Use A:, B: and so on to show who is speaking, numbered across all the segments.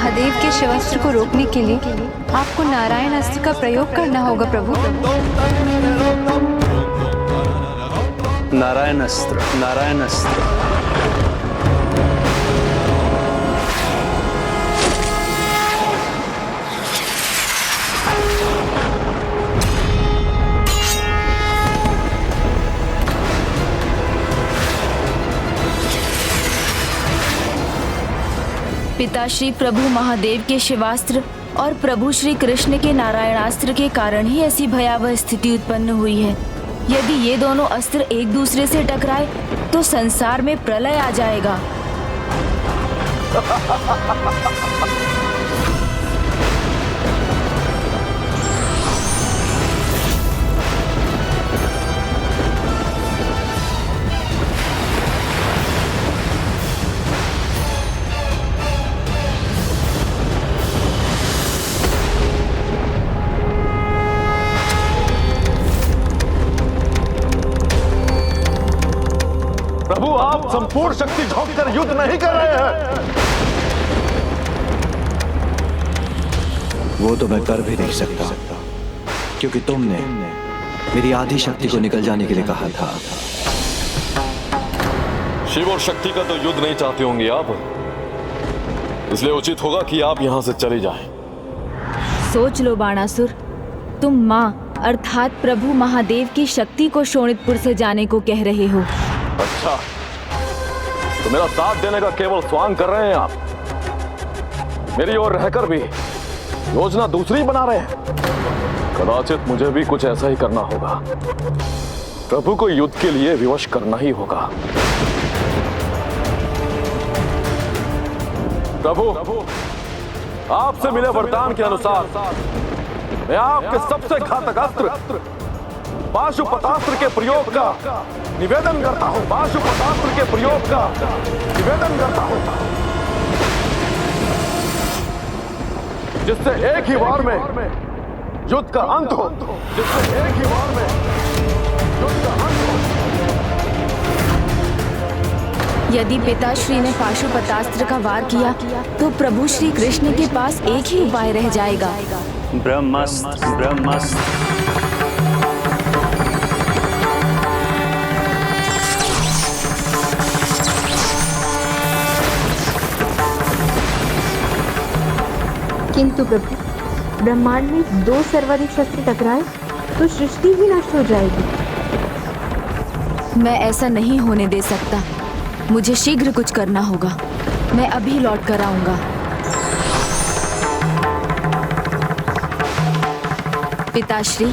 A: महादेव के शिवास्त्र को रोकने के लिए आपको नारायण अस्त्र का प्रयोग करना होगा प्रभु।
B: नारायण अस्त्र, नारायण अस्त्र।
C: पिताश्री प्रभु महादेव के शिवास्त्र और प्रभु श्री कृष्ण के नारायणास्त्र के कारण ही ऐसी भयावह स्थिति उत्पन्न हुई है। यदि ये दोनों अस्त्र एक दूसरे से टकराए तो संसार में प्रलय आ जाएगा।
D: प्रभु, आप संपूर्ण शक्ति झोंककर युद्ध नहीं कर रहे हैं।
E: वो तो मैं कर भी नहीं सकता, क्योंकि तुमने मेरी आधी शक्ति को निकल जाने के लिए कहा था।
D: शिव और शक्ति का तो युद्ध नहीं चाहते होंगे आप, इसलिए उचित होगा कि आप यहां से चले जाएं।
C: सोच लो बाणासुर, तुम माँ अर्थात प्रभु महादेव की शक्ति को शोणितपुर से जाने को कह रहे हो।
D: अच्छा, तो मेरा साथ देने का केवल स्वांग कर रहे हैं आप। मेरी ओर रहकर भी योजना दूसरी बना रहे हैं। कदाचित मुझे भी कुछ ऐसा ही करना होगा। प्रभु को युद्ध के लिए विवश करना ही होगा। प्रभु, आपसे मिले वरदान के अनुसार मैं आपके सबसे घातक अस्त्र पाशुपतास्त्र के प्रयोग का निवेदन करता हूं। पाशुपतास्त्र के प्रयोग का निवेदन करता हूं, जिससे एक ही वार में युद्ध का अंत हो। जिससे एक ही वार में युद्ध का अंत हो।
C: यदि पिताश्री ने पाशुपतास्त्र का वार किया तो प्रभु श्री कृष्ण के पास एक ही उपाय रह जाएगा।
B: ब्रह्मास्त्र, ब्रह्मास्त्र।
F: किंतु प्रभु, ब्रह्मांड में दो सर्वाधिक शस्त्र टकराए तो सृष्टि ही नष्ट हो जाएगी।
C: मैं ऐसा नहीं होने दे सकता। मुझे शीघ्र कुछ करना होगा। मैं अभी लौट कर आऊंगा। पिताश्री,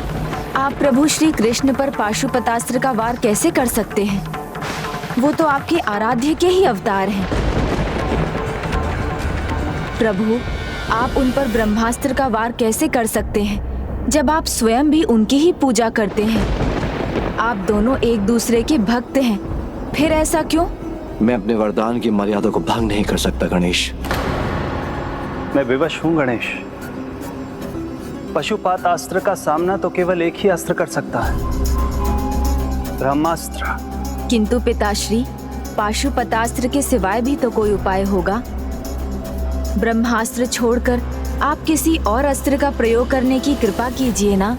C: आप प्रभु श्री कृष्ण पर पाशुपतास्त्र का वार कैसे कर सकते हैं? वो तो आपके आराध्य के ही अवतार हैं। प्रभु, आप उन पर ब्रह्मास्त्र का वार कैसे कर सकते हैं जब आप स्वयं भी उनकी ही पूजा करते हैं? आप दोनों एक दूसरे के भक्त हैं, फिर ऐसा क्यों?
E: मैं अपने वरदान की मर्यादा को भंग नहीं कर सकता गणेश।
B: मैं विवश हूं गणेश। पशुपात अस्त्र का सामना तो केवल एक ही अस्त्र कर सकता है, ब्रह्मास्त्र।
C: किंतु पिताश्री, पाशुपतास्त्र के सिवाय भी तो कोई उपाय होगा। ब्रह्मास्त्र छोड़कर आप किसी और अस्त्र का प्रयोग करने की कृपा कीजिए ना।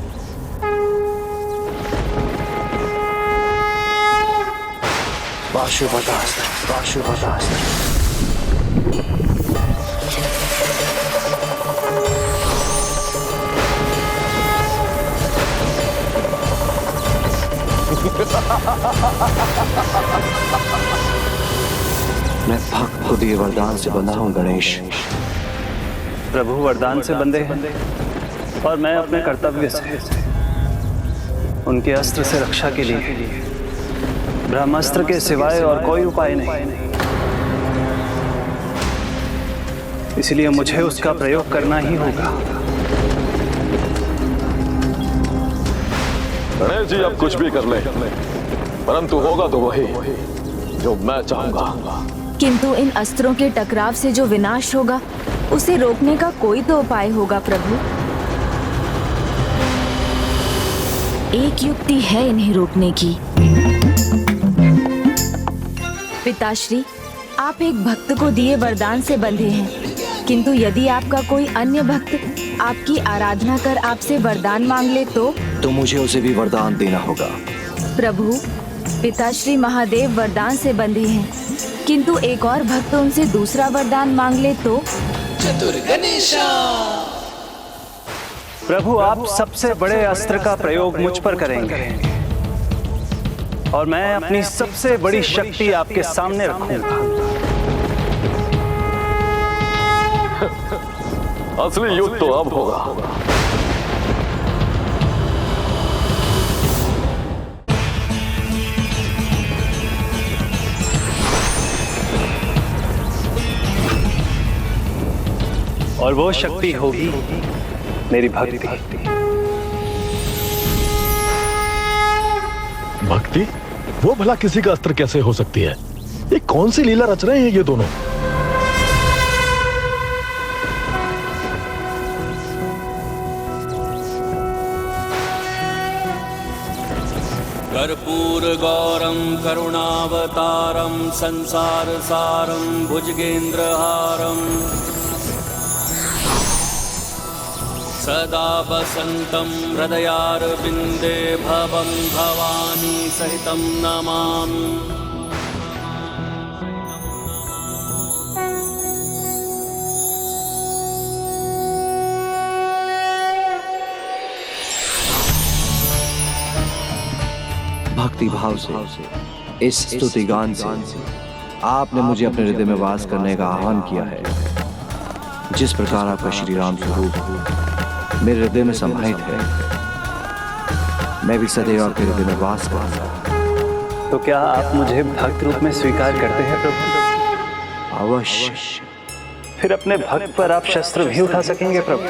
E: पाशुपतास्त्र, पाशुपतास्त्र। मैं भक्त को दिए वरदान से बंधा हूं गणेश।
B: प्रभु वरदान से बंधे हैं और मैं अपने कर्तव्य से उनके अस्त्र से रक्षा के लिए ब्रह्मास्त्र के सिवाय और कोई उपाय नहीं। इसलिए मुझे उसका प्रयोग करना ही होगा।
D: गणेश जी, अब कुछ भी कर ले, परंतु होगा तो वही जो मैं चाहूंगा।
C: किंतु इन अस्त्रों के टकराव से जो विनाश होगा उसे रोकने का कोई तो उपाय होगा प्रभु। एक युक्ति है इन्हें रोकने की। पिताश्री, आप एक भक्त को दिए वरदान से बंधे हैं, किंतु यदि आपका कोई अन्य भक्त आपकी आराधना कर आपसे वरदान मांग ले तो
E: मुझे उसे भी वरदान देना होगा।
C: प्रभु, पिता श्री महादेव वरदान से बंधे हैं, किंतु एक और भक्त उनसे दूसरा वरदान मांग ले तो?
B: प्रभु, आप सबसे बड़े अस्त्र का प्रयोग मुझ पर करेंगे और मैं अपनी सबसे बड़ी शक्ति आपके सामने रखूंगा।
D: असली युद्ध तो अब होगा।
B: और वो शक्ति होगी मेरी भक्ति।
G: भक्ति? वो भला किसी का अस्त्र कैसे हो सकती है? ये कौन सी लीला रच रहे हैं ये दोनों?
H: कर्पूर गौरम करुणावतारम संसार सारम भुजगेंद्रहारम सदा वसंतं हृदयारविंदे भवं भवानी सहितं नमामि।
E: भक्ति भाव से इस स्तुति गान से आपने मुझे अपने हृदय में वास करने का आह्वान किया है। जिस प्रकार आपका श्री राम स्वरूप मेरे हृदय में समाहित है, मैं भी सदैव आपके हृदय में वास करूंगा।
B: तो क्या आप मुझे भक्त रूप में स्वीकार करते हैं प्रभु?
E: अवश्य।
B: फिर अपने भक्त पर आप शस्त्र भी उठा सकेंगे प्रभु।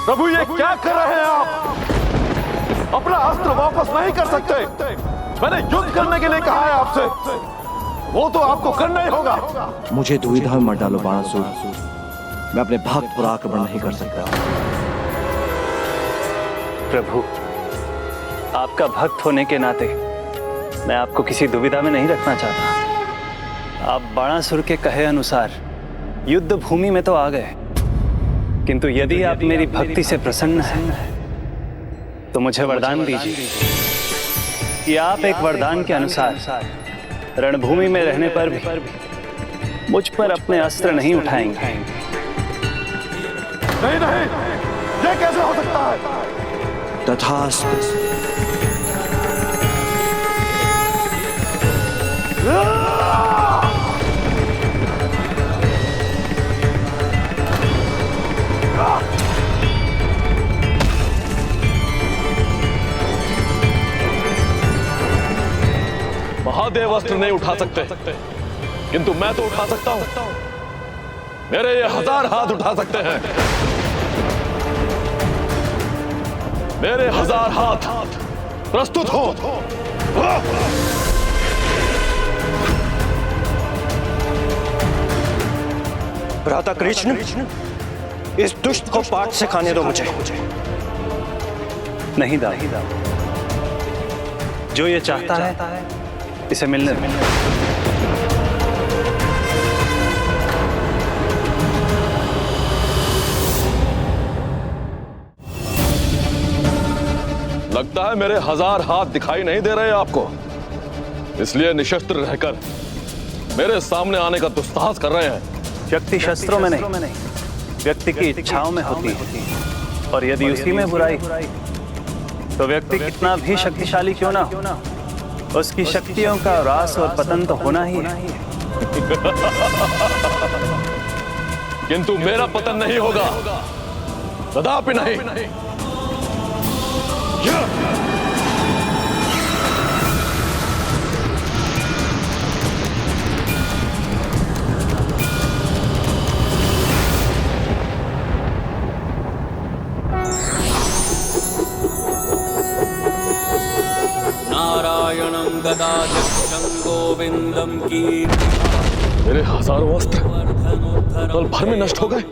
D: प्रभु, ये क्या कर रहे हैं आप? अपना अस्त्र वापस नहीं कर सकते। मैंने युद्ध करने के लिए कहा है आपसे, वो तो आपको करना ही होगा।
E: मुझे दुविधा में मत डालो बाणासुर, मैं अपने भक्त पर आक्रमण नहीं कर सकता।
B: प्रभु, आपका भक्त होने के नाते मैं आपको किसी दुविधा में नहीं रखना चाहता। आप बाणासुर के कहे अनुसार युद्ध भूमि में तो आ गए, किंतु यदि आप मेरी भक्ति से प्रसन्न हैं तो मुझे वरदान दीजिए कि आप एक वरदान के अनुसार रणभूमि में रहने पर भी मुझ पर अपने अस्त्र नहीं उठाएंगे।
D: नहीं नहीं, ये कैसे हो सकता है?
E: तथास्तु।
D: महादेव अस्त्र नहीं उठा सकते, किंतु मैं तो उठा सकता हूं। मेरे ये 1000 हाथ उठा सकते हैं। मेरे 1000 हाथ प्रस्तुत हो।
I: भ्राता कृष्ण, इस दुष्ट को पाठ सिखाने दो मुझे।
B: नहीं दादा, जो ये चाहता है इसे मिलने दो।
D: लगता है मेरे 1000 हाथ दिखाई नहीं दे रहे आपको, इसलिए निशस्त्र रहकर मेरे सामने आने का दुस्साहस कर रहे हैं।
B: शक्ति शस्त्रों में नहीं, व्यक्ति की इच्छाओं में होती है, और यदि उसी में बुराई तो व्यक्ति कितना भी शक्तिशाली क्यों ना हो, उसकी शक्तियों का ह्रास और पतन तो होना ही है।
D: किंतु मेरा पतन नहीं होगा, कदापि नहीं।
H: नारायणं गदाधीशं गोविन्दं कीर्तिं
D: मेरे हजारों अस्त्र पल भर में नष्ट हो गए।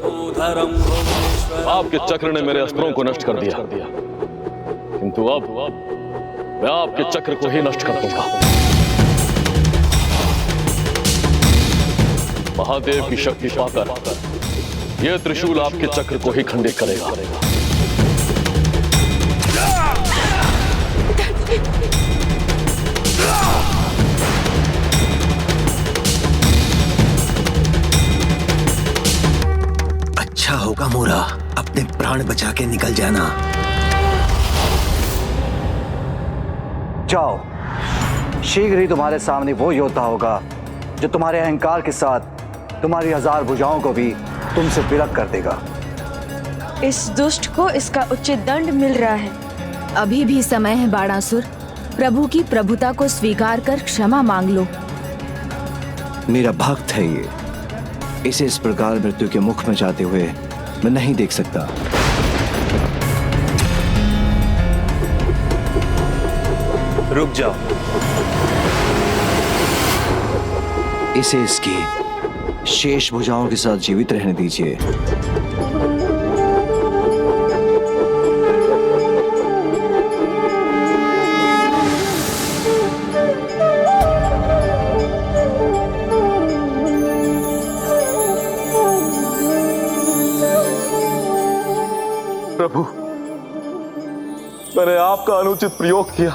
D: आपके चक्र ने मेरे अस्त्रों को नष्ट कर दिया, किंतु अब मैं आपके चक्र को ही नष्ट कर दूंगा। महादेव की शक्ति पाकर यह त्रिशूल आपके चक्र को ही खंडित करेगा।
J: अच्छा होगा मोरा, अपने प्राण बचा के निकल जाना।
E: जाओ, शीघ्र ही तुम्हारे सामने वो योद्धा होगा जो तुम्हारे अहंकार के साथ तुम्हारी 1000 भुजाओं को भी तुमसे विलग कर देगा।
F: इस दुष्ट को इसका उचित दंड मिल रहा है।
C: अभी भी समय है बाणासुर, प्रभु की प्रभुता को स्वीकार कर क्षमा मांग लो।
E: मेरा भक्त है ये, इसे इस प्रकार मृत्यु के मुख में जाते हुए मैं नहीं देख सकता।
B: रुक जाओ।
E: इसे इसकी शेष भुजाओं के साथ जीवित रहने दीजिए।
D: प्रभु, मैंने आपका अनुचित प्रयोग किया,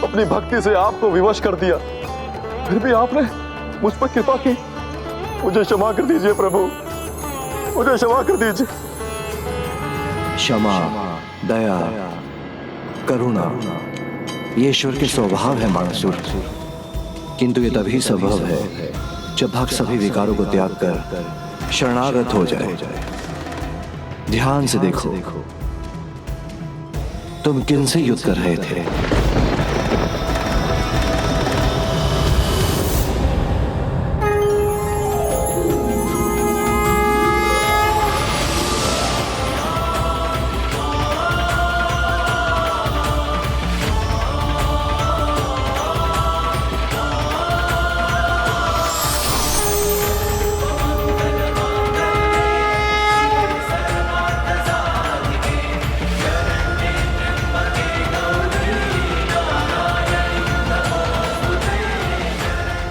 D: अपनी भक्ति से आपको विवश कर दिया, फिर भी आपने मुझ पर कृपा की। मुझे क्षमा कर दीजिए प्रभु, मुझे क्षमा कर दीजिए।
E: क्षमा, दया, करुणा ये ईश्वर के स्वभाव है बाणासुर, किंतु ये तभी संभव है जब भक्त सभी विकारों को त्याग कर शरणागत हो जाए। ध्यान से देखो, तुम किनसे युद्ध कर रहे थे?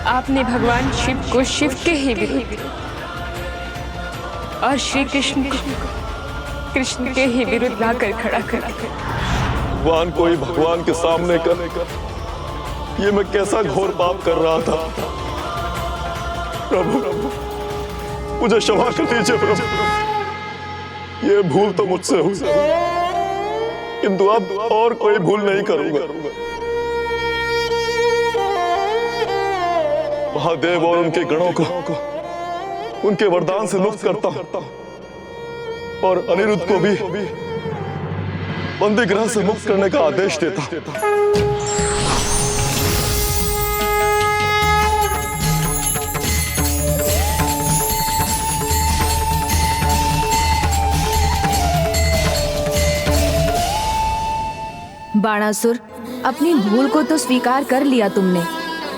F: आपने भगवान शिव को शिव के ही विरुद्ध और श्री कृष्ण को कृष्ण के ही विरुद्ध लाकर खड़ा कर।
D: भगवान को ही भगवान के सामने कर ये मैं कैसा घोर पाप कर रहा था। प्रभु, मुझे क्षमा कर दीजिए प्रभु, ये भूल तो मुझसे हुई, किंतु अब और कोई भूल नहीं करूंगा। महादेव और उनके गणों को उनके वरदान से मुक्त करता हूं और अनिरुद्ध को भी बंदी गृह से मुक्त करने का आदेश देता हूं।
C: बाणासुर, अपनी भूल को तो स्वीकार कर लिया तुमने,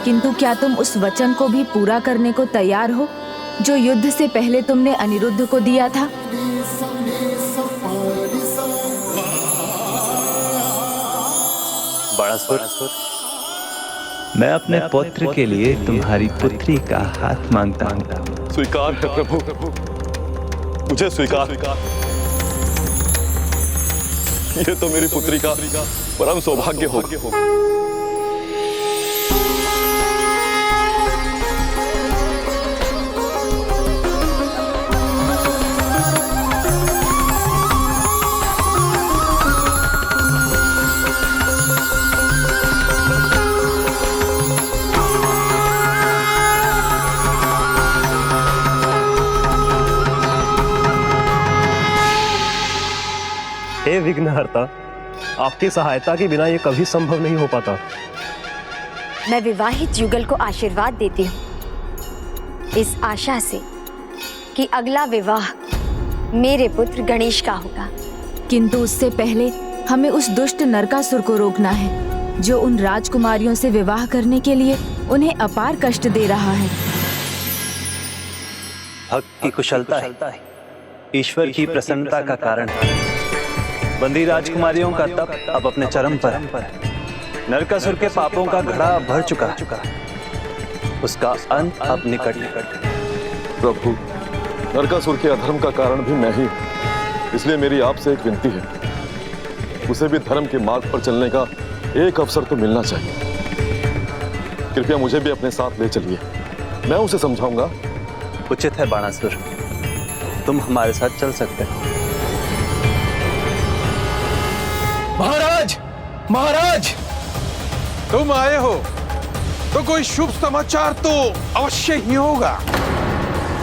C: किंतु क्या तुम उस वचन को भी पूरा करने को तैयार हो जो युद्ध से पहले तुमने अनिरुद्ध को दिया था?
B: बाणासुर, मैं अपने पुत्र के लिए तुम्हारी पुत्री का हाथ मांगता हूँ।
D: स्वीकार है प्रभु, मुझे स्वीकार। ये तो मेरी पुत्री का परम सौभाग्य होगा।
I: हे विघ्नहर्ता, आपकी सहायता के बिना ये कभी संभव नहीं हो पाता।
K: मैं विवाहित युगल को आशीर्वाद देती हूँ इस आशा से कि अगला विवाह मेरे पुत्र गणेश का होगा।
C: किंतु उससे पहले हमें उस दुष्ट नरकासुर को रोकना है जो उन राजकुमारियों से विवाह करने के लिए उन्हें अपार कष्ट दे रहा है।
B: भक्त की कुशलता है ईश्वर की प्रसन्नता का कारण है। बंदी राजकुमारियों का तप अब अपने चरम पर है। नरकासुर के पापों का घड़ा भर चुका है। उसका अंत अब निकट है।
D: प्रभु, नरकासुर के अधर्म का कारण भी मैं ही हूं। इसलिए मेरी आपसे एक विनती है, उसे भी धर्म के मार्ग पर चलने का एक अवसर तो मिलना चाहिए। कृपया मुझे भी अपने साथ ले चलिए, मैं उसे समझाऊंगा।
B: उचित है बाणासुर, तुम हमारे साथ चल सकते हो।
J: महाराज, महाराज,
L: तुम आए हो तो कोई शुभ समाचार तो अवश्य ही होगा।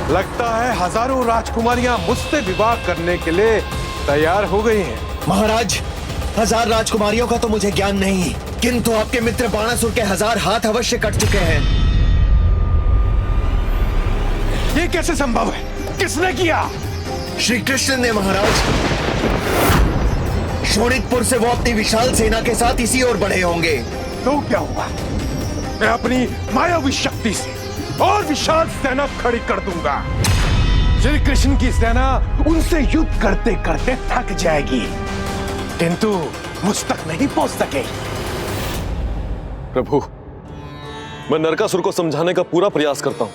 L: लगता है हजारों राजकुमारियां मुझसे विवाह करने के लिए तैयार हो गई हैं।
J: महाराज, 1000 राजकुमारियों का तो मुझे ज्ञान नहीं, किंतु आपके मित्र बाणासुर के 1000 हाथ अवश्य कट चुके हैं।
L: ये कैसे संभव है? किसने किया?
J: श्री कृष्ण ने महाराज। शोणितपुर से वो अपनी विशाल सेना के साथ इसी ओर बढ़े होंगे।
L: तो क्या हुआ? मैं अपनी मायावी शक्ति से और विशाल सेना खड़ी कर दूंगा। श्री कृष्ण की सेना उनसे युद्ध करते करते थक जाएगी, किंतु मुझ तक नहीं पहुंच सकेगी।
D: प्रभु, मैं नरकासुर को समझाने का पूरा प्रयास करता हूं।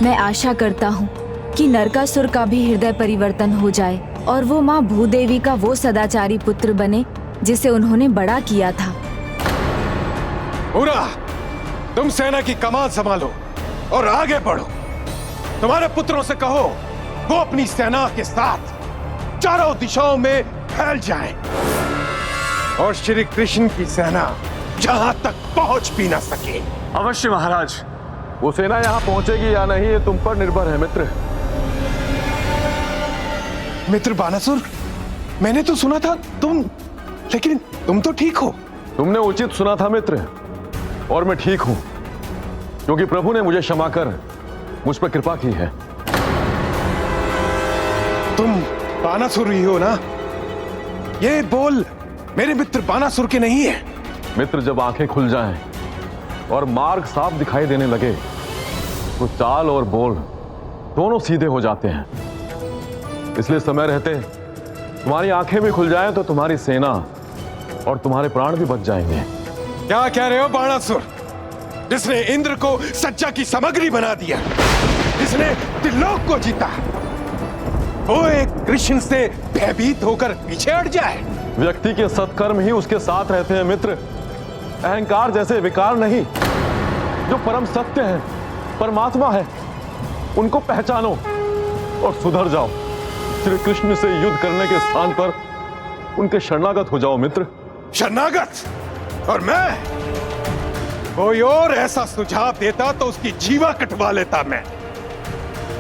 C: मैं आशा करता हूँ कि नरकासुर का भी हृदय परिवर्तन हो जाए और वो माँ भूदेवी का वो सदाचारी पुत्र बने जिसे उन्होंने बड़ा किया था।
L: पूरा, तुम सेना की कमान संभालो और आगे बढ़ो। तुम्हारे पुत्रों से कहो वो अपनी सेना के साथ चारों दिशाओं में फैल जाएं और श्री कृष्ण की सेना जहां तक पहुंच भी ना सके।
D: अवश्य महाराज, वो सेना यहाँ पहुंचेगी या नहीं ये तुम पर निर्भर है मित्र।
L: मित्र बाणासुर, मैंने तो सुना था लेकिन तुम तो ठीक हो।
D: तुमने उचित सुना था मित्र, और मैं ठीक हूं क्योंकि प्रभु ने मुझे क्षमा कर मुझ पर कृपा की है।
L: तुम बाणासुर ही हो ना? ये बोल मेरे मित्र बाणासुर के नहीं है।
D: मित्र, जब आंखें खुल जाएं और मार्ग साफ दिखाई देने लगे तो चाल और बोल दोनों सीधे हो जाते हैं। इसलिए समय रहते तुम्हारी आंखें भी खुल जाएं तो तुम्हारी सेना और तुम्हारे प्राण भी बच जाएंगे।
L: क्या कह रहे हो बाणासुर, जिसने इंद्र को सज्जा की सामग्री बना दिया, जिसने त्रिलोक को जीता, वो एक कृष्ण से भयभीत होकर पीछे हट जाए?
D: व्यक्ति के सत्कर्म ही उसके साथ रहते हैं मित्र। अहंकार जैसे विकार नहीं। जो परम सत्य है, परमात्मा है, उनको पहचानो और सुधर जाओ। श्री कृष्ण से युद्ध करने के स्थान पर उनके शरणागत हो जाओ मित्र।
L: शरणागत? और मैं? कोई और ऐसा सुझाव देता तो उसकी जीवा कटवा लेता मैं।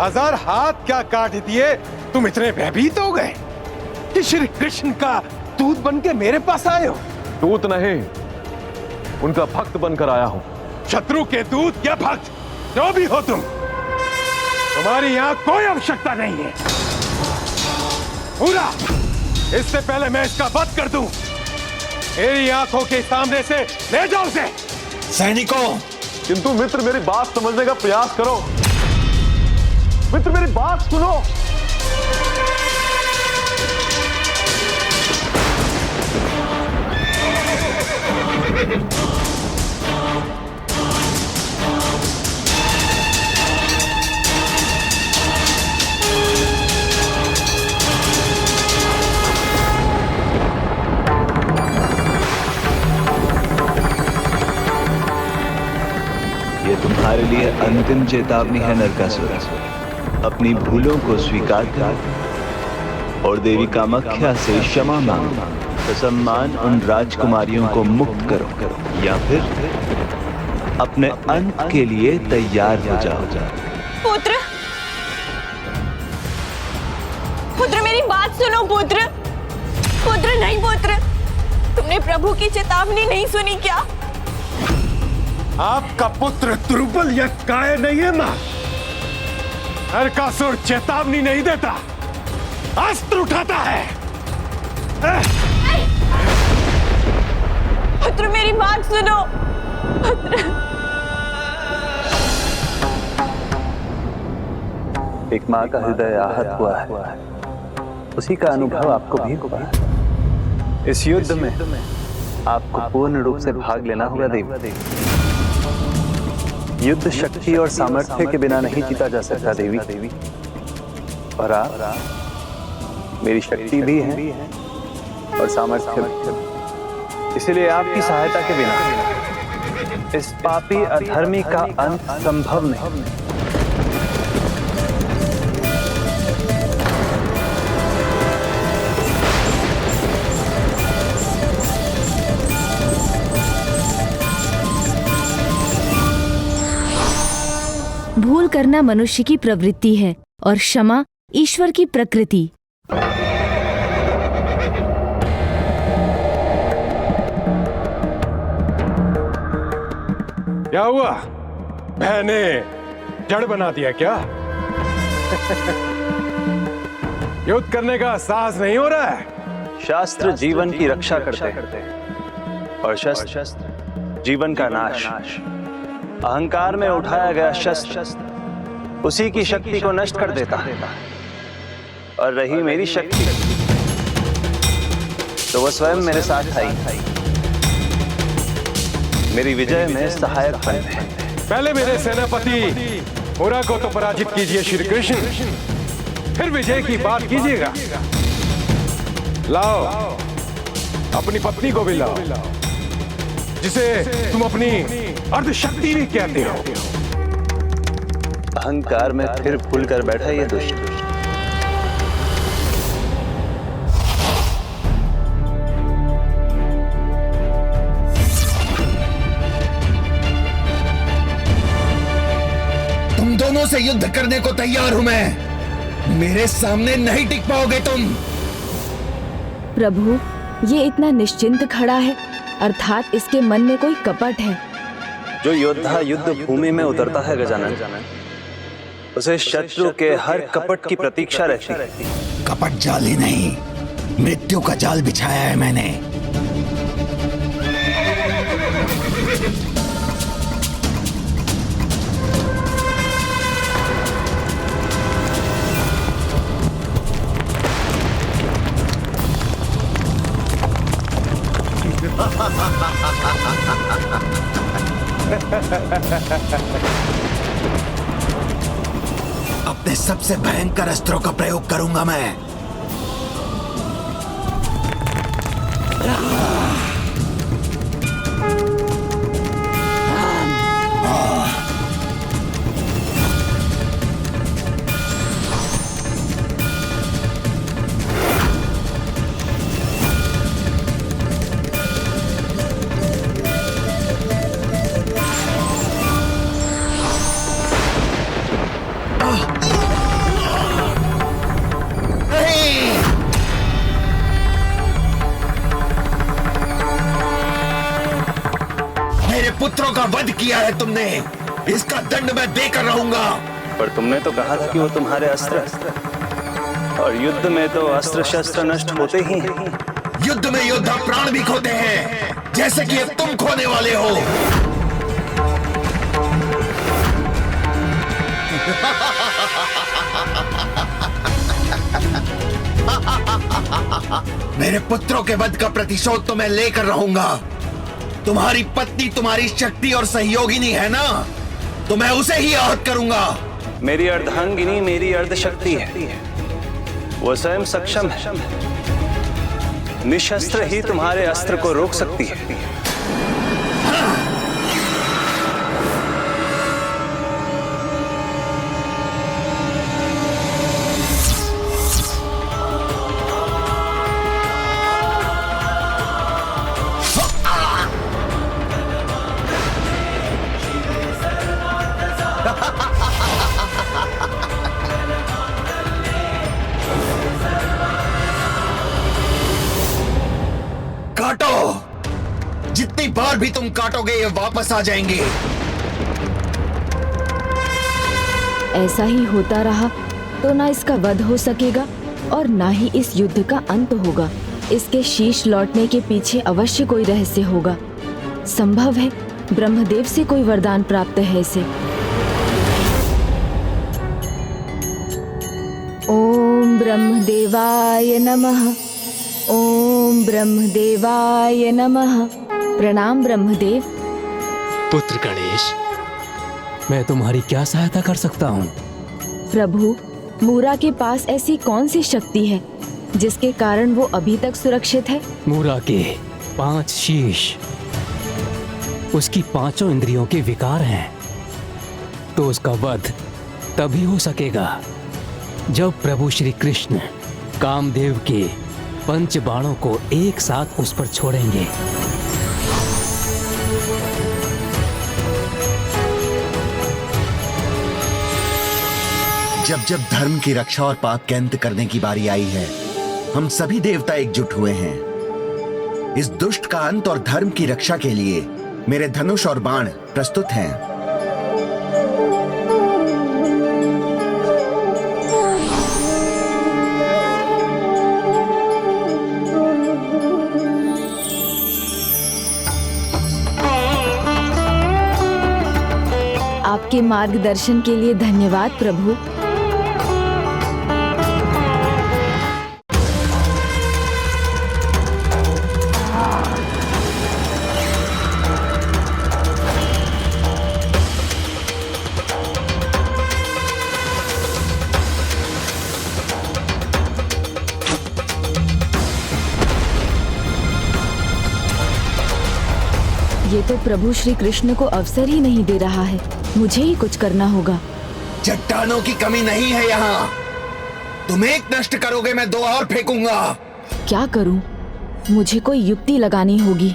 L: 1000 हाथ क्या काट दिए, तुम इतने भयभीत हो गए कि श्री कृष्ण का दूत बन के मेरे पास आए हो?
D: दूत नहीं, उनका भक्त बनकर आया हूं।
L: शत्रु के दूत या भक्त, जो भी हो तुम, तुम्हारी यहां कोई आवश्यकता नहीं है। पूरा, इससे पहले मैं इसका वध कर दूं, मेरी आंखों के सामने से ले जाओ उसे।
J: सैनिकों,
D: किंतु मित्र मेरी बात समझने का प्रयास करो। मित्र मेरी बात सुनो।
E: ये तुम्हारे लिए अंतिम चेतावनी है नरकासुर। अपनी भूलों को स्वीकार करो और देवी कामाख्या से क्षमा मांगो। ससम्मान उन राजकुमारियों को मुक्त करो या फिर अपने अंत के लिए तैयार हो जाओ।
M: पुत्र, पुत्र मेरी बात सुनो। पुत्र, पुत्र नहीं पुत्र, तुमने प्रभु की चेतावनी नहीं सुनी क्या?
L: आपका पुत्र दुर्बल या काय नहीं है मां। नरकासुर चेतावनी नहीं देता, अस्त्र उठाता है।
M: पुत्र मेरी बात सुनो। पुत्र,
B: एक माँ का हृदय आहत हुआ है, उसी का अनुभव आपको भी हुआ है। इस युद्ध में आपको पूर्ण रूप से भाग लेना होगा देवी। युद्ध शक्ति और सामर्थ्य के बिना नहीं जीता जा सकता देवी। और आप मेरी शक्ति भी हैं और सामर्थ्य भी। इसलिए आपकी सहायता के बिना इस पापी अधर्मी का अंत संभव नहीं।
C: भूल करना मनुष्य की प्रवृत्ति है और क्षमा ईश्वर की प्रकृति।
L: क्या हुआ? बहने जड़ बना दिया क्या? युद्ध करने का साहस नहीं हो रहा है?
B: शास्त्र जीवन की रक्षा करते हैं और शस्त्र जीवन का नाश। अहंकार में उठाया गया शस्त्र उसी की शक्ति को नष्ट कर देता है। और रही मेरी शक्ति तो वह स्वयं मेरे साथ आई, मेरी विजय में सहायक बने।
L: पहले मेरे सेनापति मुरा को तो पराजित कीजिए श्री कृष्ण, फिर विजय की बात कीजिएगा। लाओ अपनी पत्नी को भी लाओ, जिसे तुम अपनी अर्धशक्ति भी कहते हो।
B: अहंकार में फिर भूल कर बैठा ये दुष्ट।
J: तुम दोनों से युद्ध करने को तैयार हूं मैं। मेरे सामने नहीं टिक पाओगे तुम।
C: प्रभु, ये इतना निश्चिंत खड़ा है, अर्थात इसके मन में कोई कपट है।
B: जो योद्धा युद्ध भूमि में उतरता है गजानन, उसे शत्रु के हर कपट की प्रतीक्षा रहती है।
J: कपट जाल ही नहीं, मृत्यु का जाल बिछाया है मैंने। अपने सबसे भयंकर अस्त्रों का प्रयोग करूंगा मैं। पुत्रों का वध किया है तुमने, इसका दंड मैं देकर रहूंगा।
B: पर तुमने तो कहा था कि वो तुम्हारे अस्त्र, और युद्ध में तो अस्त्र शस्त्र नष्ट होते ही हैं।
J: युद्ध में योद्धा प्राण भी खोते हैं, जैसे कि अब तुम खोने वाले हो। मेरे पुत्रों के वध का प्रतिशोध तो मैं लेकर रहूंगा। तुम्हारी पत्नी तुम्हारी शक्ति और सहयोगिनी है ना, तो मैं उसे ही आहत करूंगा।
B: मेरी अर्धांगिनी मेरी अर्धशक्ति है, वो स्वयं सक्षम है। निशस्त्र ही तुम्हारे अस्त्र को रोक सकती है।
J: काटो, जितनी बार भी तुम काटोगे ये वापस आ जाएंगे।
C: ऐसा ही होता रहा तो ना इसका वध हो सकेगा और ना ही इस युद्ध का अंत होगा। इसके शीश लौटने के पीछे अवश्य कोई रहस्य होगा। संभव है ब्रह्मदेव से कोई वरदान प्राप्त है इसे। ब्रह्मदेवाय नमः। ओम ब्रह्मदेवाय नमः। प्रणाम ब्रह्मदेव।
N: पुत्र गणेश, मैं तुम्हारी क्या सहायता कर सकता हूँ?
C: प्रभु, मूरा के पास ऐसी कौन सी शक्ति है जिसके कारण वो अभी तक सुरक्षित है?
N: मूरा के 5 शीश उसकी 5 इंद्रियों के विकार हैं, तो उसका वध तभी हो सकेगा जब प्रभु श्री कृष्ण कामदेव के 5 बाणों को एक साथ उस पर छोड़ेंगे।
J: जब जब धर्म की रक्षा और पाप के अंत करने की बारी आई है, हम सभी देवता एकजुट हुए हैं। इस दुष्ट का अंत और धर्म की रक्षा के लिए मेरे धनुष और बाण प्रस्तुत हैं।
C: आपके मार्गदर्शन के लिए धन्यवाद प्रभु। ये तो प्रभु श्री कृष्ण को अवसर ही नहीं दे रहा है। मुझे ही कुछ करना होगा।
J: चट्टानों की कमी नहीं है यहाँ। तुम एक नष्ट करोगे, मैं 2 और फेंकूंगा।
C: क्या करूं? मुझे कोई युक्ति लगानी होगी।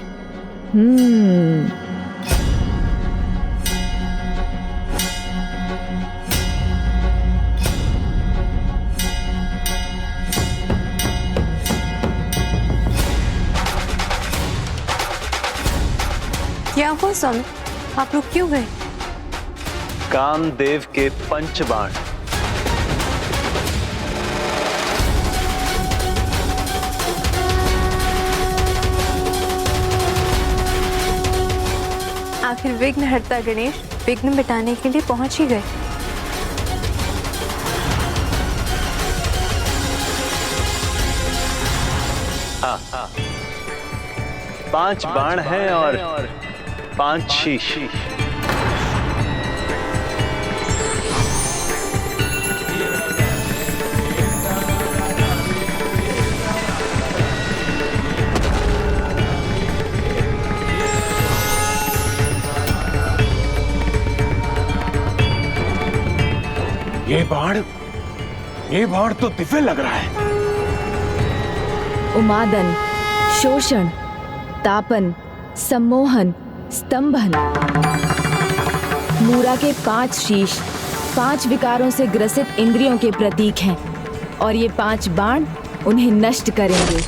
A: क्या हुआ स्वामी, आप रुक क्यों गए?
B: कामदेव के 5 बाण।
A: आखिर विघ्नहर्ता गणेश विघ्न मिटाने के लिए पहुंच ही गए।
B: हाँ, 5 बाण हैं और 5 शीश।
L: ये बाण तो दिव्य लग रहा है।
C: उमादन, शोषण, तापन, सम्मोहन, स्तंभन। मूरा के 5 शीश 5 विकारों से ग्रसित इंद्रियों के प्रतीक हैं और ये 5 बाण उन्हें नष्ट करेंगे।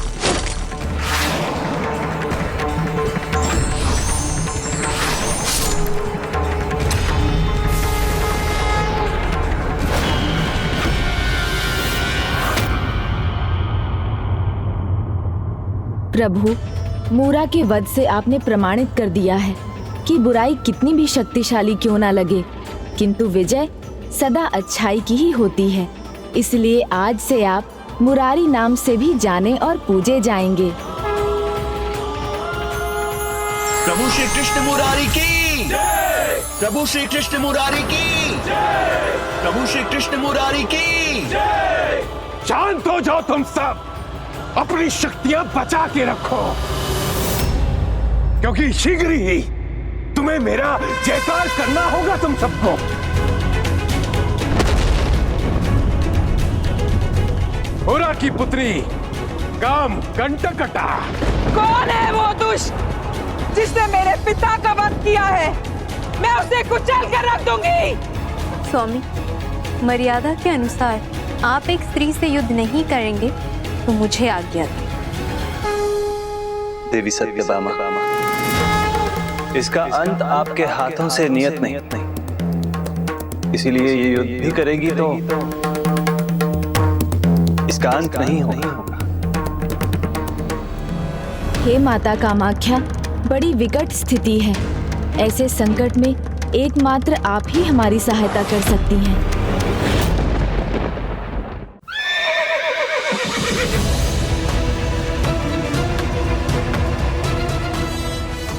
C: प्रभु, मूरा के वध से आपने प्रमाणित कर दिया है कि बुराई कितनी भी शक्तिशाली क्यों ना लगे, किंतु विजय सदा अच्छाई की ही होती है। इसलिए आज से आप मुरारी नाम से भी जाने और पूजे जाएंगे।
J: प्रभु श्री कृष्ण मुरारी की जय। प्रभु श्री कृष्ण मुरारी की जय। प्रभु श्री कृष्ण मुरारी की जय।
L: शांत हो जाओ तुम सब, अपनी शक्तियां बचा के रखो, क्योंकि शीघ्र ही तुम्हें मेरा जयकार करना होगा तुम सबको। मूरा की पुत्री काम कंटकटा।
M: कौन है वो दुष्ट जिसने मेरे पिता का वध किया है? मैं उसे कुचल कर रख दूंगी।
A: स्वामी, मर्यादा के अनुसार आप एक स्त्री से युद्ध नहीं करेंगे तो मुझे आज्ञा दें।
B: देवी सत्यभामा, इसका अंत आपके हाथों से नियत नहीं, इसीलिए ये युद्ध भी करेगी तो इसका अंत नहीं होगा।
C: हे माता कामाख्या, बड़ी विकट स्थिति है। ऐसे संकट में एकमात्र आप ही हमारी सहायता कर सकती हैं।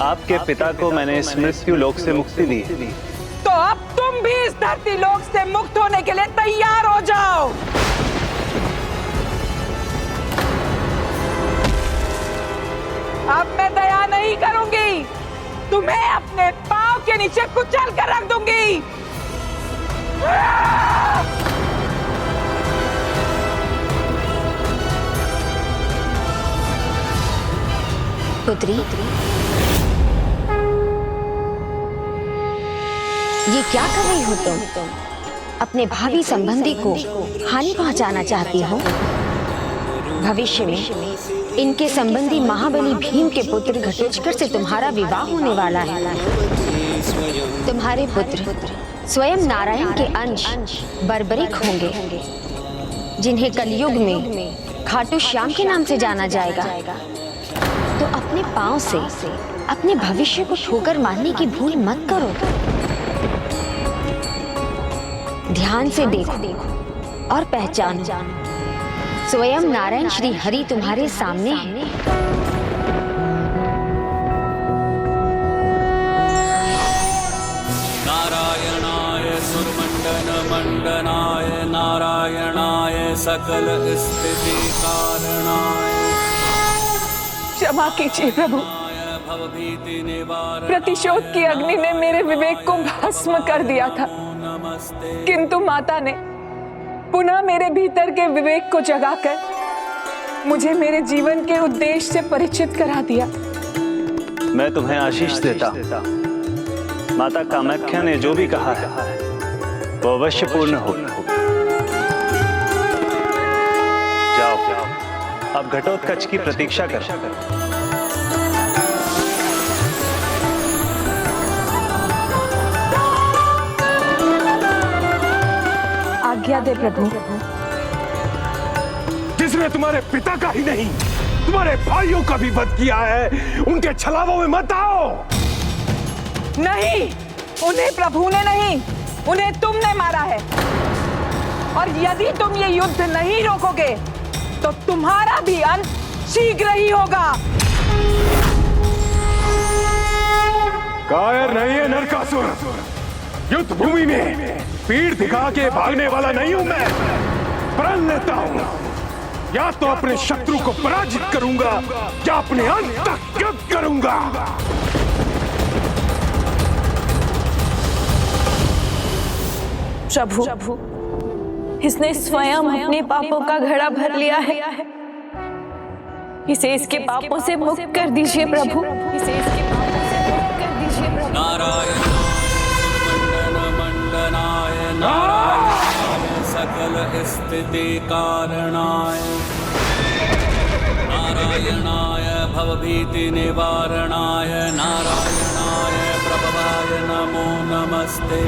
B: आपके पिता को मैंने इस मृत्यु लोक से मुक्ति दी।
O: तो अब तुम भी इस धरती लोक से मुक्त होने के लिए तैयार हो जाओ। अब मैं दया नहीं करूंगी, तुम्हें अपने पांव के नीचे कुचल कर रख दूंगी।
K: पुत्री, ये क्या कर रही हो तुम? अपने भावी संबंधी को हानि पहुंचाना चाहती हो? भविष्य में इनके संबंधी महाबली भीम के पुत्र घटोत्कच से तुम्हारा विवाह होने वाला है। तुम्हारे पुत्र स्वयं नारायण के अंश बर्बरिक होंगे, जिन्हें कलयुग में खाटू श्याम के नाम से जाना जाएगा। तो अपने पांव से अपने भविष्य को ठोकर मारने की भूल मत करो। ध्यान से देखो और पहचानो, स्वयं नारायण श्री हरि तुम्हारे सामने है।
H: नारायणाय सुरमंडन मंडनाय नारायणाय सकल स्थिति कारणाय।
O: क्षमा कीजिए प्रभु, प्रतिशोध की अग्नि ने मेरे विवेक को भस्म कर दिया था, किंतु माता ने पुनः मेरे भीतर के विवेक को जगाकर मुझे मेरे जीवन के उद्देश्य से परिचित करा दिया।
B: मैं तुम्हें आशीष देता हूँ। माता कामाख्या ने जो भी कहा है वो अवश्य पूर्ण हो। जाओ, अब घटोत्कच की प्रतीक्षा करो।
O: आज्ञा दे प्रभु।
L: जिसने तुम्हारे पिता का ही नहीं, तुम्हारे भाइयों का भी वध किया है, उनके छलावों में मत आओ।
O: नहीं, उन्हें प्रभु ने नहीं, उन्हें तुमने मारा है। और यदि तुम ये युद्ध नहीं रोकोगे तो तुम्हारा भी अंत शीघ्र ही होगा।
L: कायर नहीं है नरकासुर, युद्ध भूमि में पीठ दिखा के भागने वाला नहीं हूं मैं। प्रण लेता हूं, या तो अपने शत्रु को पराजित करूंगा या अपने अंत तक युद्ध करूंगा।
M: प्रभु, इसने स्वयं अपने पापों का घड़ा भर लिया है। इसे इसके पापों से मुक्त कर दीजिए प्रभु। इसे इसके पापों से मुक्त कर दीजिए प्रभु।
H: नारायण मंडनाय नारायणाय सकल स्थिति कारणाय नारायणाय भवभीति निवारणाय नारायणाय प्रभवाय नमो नमस्ते।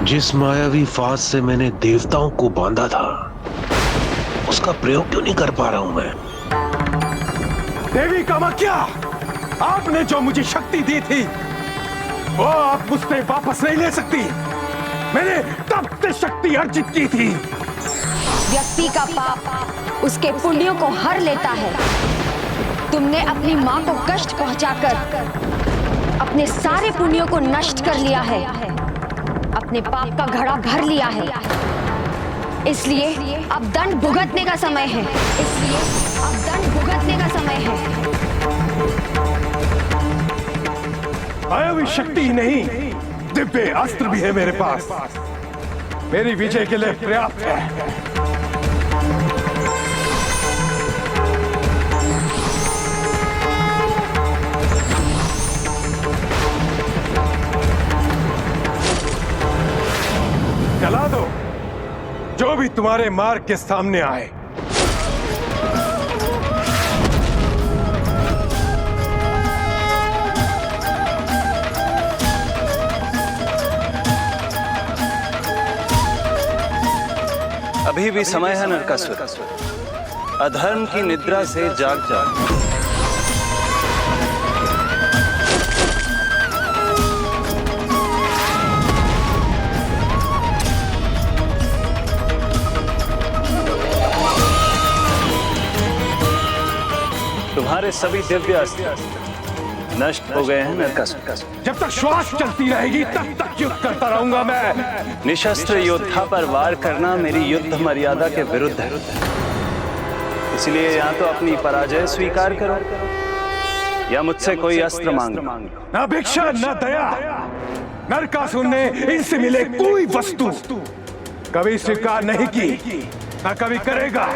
G: जिस मायावी फांस से मैंने देवताओं को बांधा था, उसका प्रयोग क्यों नहीं कर पा रहा हूं मैं?
L: देवी कामाख्या, आपने जो मुझे शक्ति दी थी वो आप मुझसे वापस नहीं ले सकती। मैंने तब से शक्ति अर्जित की थी।
K: व्यक्ति का पाप उसके पुण्यों को हर लेता है। तुमने अपनी माँ को कष्ट पहुंचाकर अपने सारे पुण्यों को नष्ट कर लिया है, अपने पाप का घड़ा भर लिया है। इसलिए अब दंड भुगतने का समय है। इसलिए अब दंड भुगतने का समय है।
L: मायावी शक्ति ही नहीं, दिव्य अस्त्र भी है मेरे पास। मेरी विजय के लिए पर्याप्त है। चला दो जो भी तुम्हारे मार्ग के सामने आए।
B: अभी भी समय है नरकासुर, अधर्म की निद्रा से जाग जाओ। तुम्हारे सभी दिव्य अस्त्र नष्ट हो गए हैं नरकासुर।
L: जब तक श्वास चलती रहेगी तब तक युद्ध करता रहूंगा मैं।
B: निशस्त्र योद्धा पर वार करना मेरी युद्ध मर्यादा के विरुद्ध है, इसलिए या तो अपनी पराजय स्वीकार करो या मुझसे कोई अस्त्र मांगो।
L: न भिक्षा न दया, नरकासुर ने इनसे मिले कोई वस्तु कभी स्वीकार नहीं की, न कभी करेगा।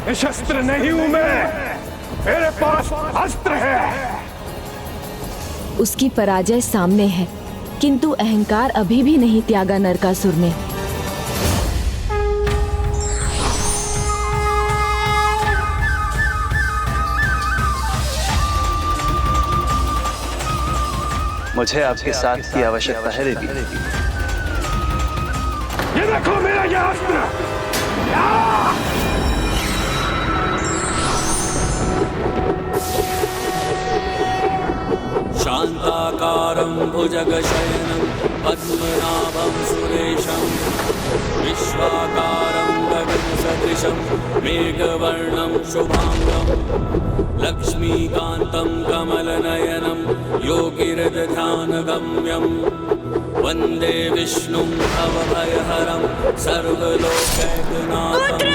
L: निशस्त्र नहीं हूं मैं, मेरे पास अस्त्र है।
C: उसकी पराजय सामने है, किंतु अहंकार अभी भी नहीं त्यागा नरकासुर ने।
B: मुझे आपके साथ की आवश्यकता है देवी।
L: ये देखो मेरा ये अस्त्र।
H: शांताकारं भुजगशयनं पद्मनाभं सुरेशं विश्वाकारं गगनसदृशं मेघवर्णं शुभांगं लक्ष्मीकान्तं कमलनयनं योगिहृदध्यानगम्यं वन्दे विष्णुं भवभयहरं सर्वलोकैकनाथम्।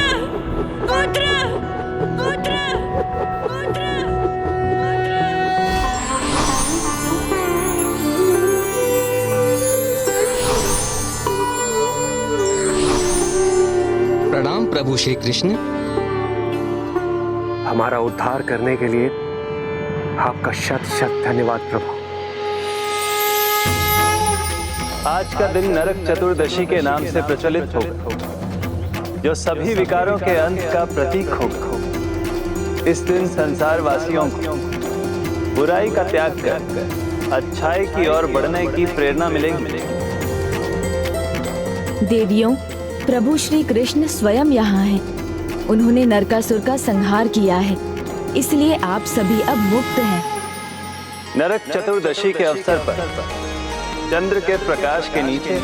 P: प्रणाम प्रभु श्री कृष्ण।
I: हमारा उद्धार करने के लिए आपका शत शत धन्यवाद प्रभु।
B: आज का दिन नरक चतुर्दशी के नाम से प्रचलित होगा, जो सभी विकारों के अंत का प्रतीक होगा। इस दिन संसार वासियों को बुराई का त्याग कर अच्छाई की ओर बढ़ने की प्रेरणा मिलेगी।
C: देवियों, प्रभु श्री कृष्ण स्वयं यहाँ हैं। उन्होंने नरकासुर का संहार किया है, इसलिए आप सभी अब मुक्त हैं।
B: नरक चतुर्दशी के अवसर पर चंद्र के प्रकाश के नीचे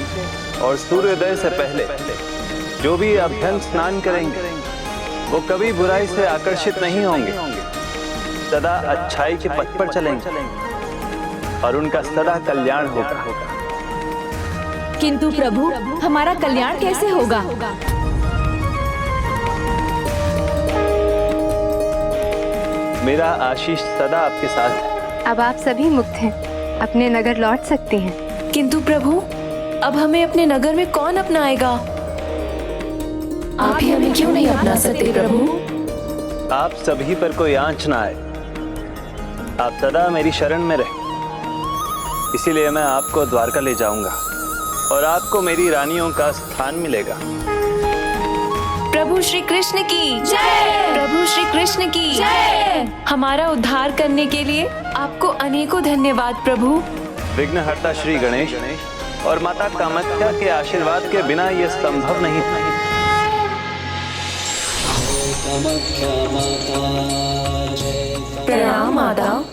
B: और सूर्योदय से पहले जो भी अभ्यंग स्नान करेंगे वो कभी बुराई से आकर्षित नहीं होंगे, सदा अच्छाई के पथ पर चलेंगे और उनका सदा कल्याण होगा।
C: किंतु प्रभु, हमारा कल्याण कैसे होगा?
B: मेरा आशीष सदा आपके साथ है।
A: अब आप सभी मुक्त हैं, अपने नगर लौट सकते हैं।
C: किंतु प्रभु, अब हमें अपने नगर में कौन अपनाएगा? आप ही हमें क्यों नहीं अपना सकते प्रभु?
B: आप सभी पर कोई आंच ना आए, आप सदा मेरी शरण में रहे, इसीलिए मैं आपको द्वारका ले जाऊंगा और आपको मेरी रानियों का स्थान मिलेगा।
C: प्रभु श्री कृष्ण की जय। प्रभु श्री कृष्ण की जय। हमारा उद्धार करने के लिए आपको अनेकों धन्यवाद प्रभु।
B: विघ्नहर्ता श्री गणेश और माता कामाख्या के आशीर्वाद के बिना यह संभव नहीं था।
C: प्रणाम माता।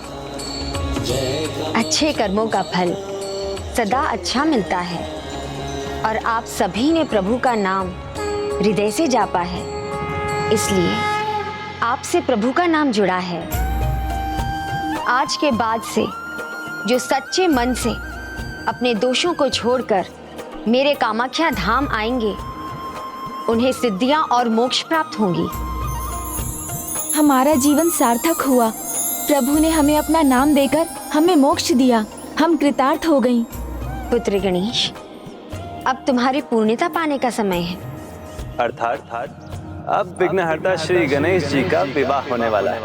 K: अच्छे कर्मों का फल सदा अच्छा मिलता है और आप सभी ने प्रभु का नाम हृदय से जापा है, इसलिए आपसे प्रभु का नाम जुड़ा है। आज के बाद से जो सच्चे मन से अपने दोषों को छोड़कर मेरे कामाख्या धाम आएंगे, उन्हें सिद्धियां और मोक्ष प्राप्त होंगी।
C: हमारा जीवन सार्थक हुआ। प्रभु ने हमें अपना नाम देकर हमें मोक्ष दिया। हम कृतार्थ हो गईं।
K: पुत्र गणेश, अब तुम्हारी पूर्णता पाने का समय है।
B: अर्थात अब विघ्नहर्ता श्री गणेश जी का विवाह होने वाला है।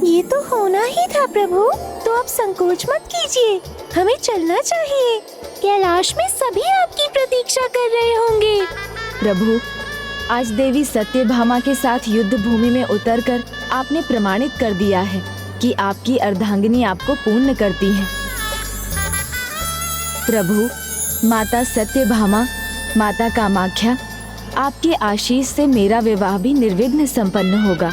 Q: ये तो होना ही था प्रभु, तो आप संकोच मत कीजिए, हमें चलना चाहिए। कैलाश में सभी आपकी प्रतीक्षा कर रहे होंगे।
C: प्रभु, आज देवी सत्यभामा के साथ युद्ध भूमि में उतरकर आपने प्रमाणित कर दिया है कि आपकी अर्धांगिनी आपको पूर्ण करती है। प्रभु, माता सत्यभामा, माता कामाख्या, आपके आशीष से मेरा विवाह भी निर्विघ्न संपन्न होगा।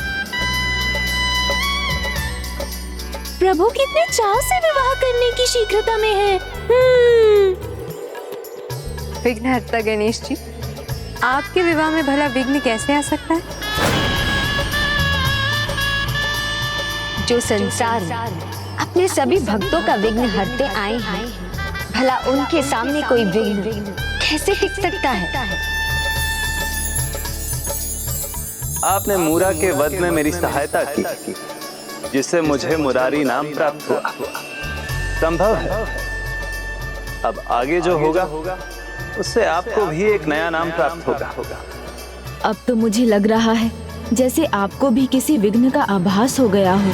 Q: प्रभु कितने चाव से विवाह करने की शीघ्रता में है।
A: विघ्नहर्ता गणेश जी, आपके विवाह में भला विघ्न कैसे आ सकता है?
K: जो संसार में अपने सभी भक्तों का विघ्न हरते आए हैं, भला उनके सामने कोई विघ्न कैसे टिक सकता है?
B: आपने मूरा के वध में मेरी सहायता की, जिससे मुझे मुरारी नाम प्राप्त हुआ। संभव है अब आगे जो होगा उससे आपको भी एक नया नाम प्राप्त होगा।
C: अब तो मुझे लग रहा है जैसे आपको भी किसी विघ्न का आभास हो गया हो।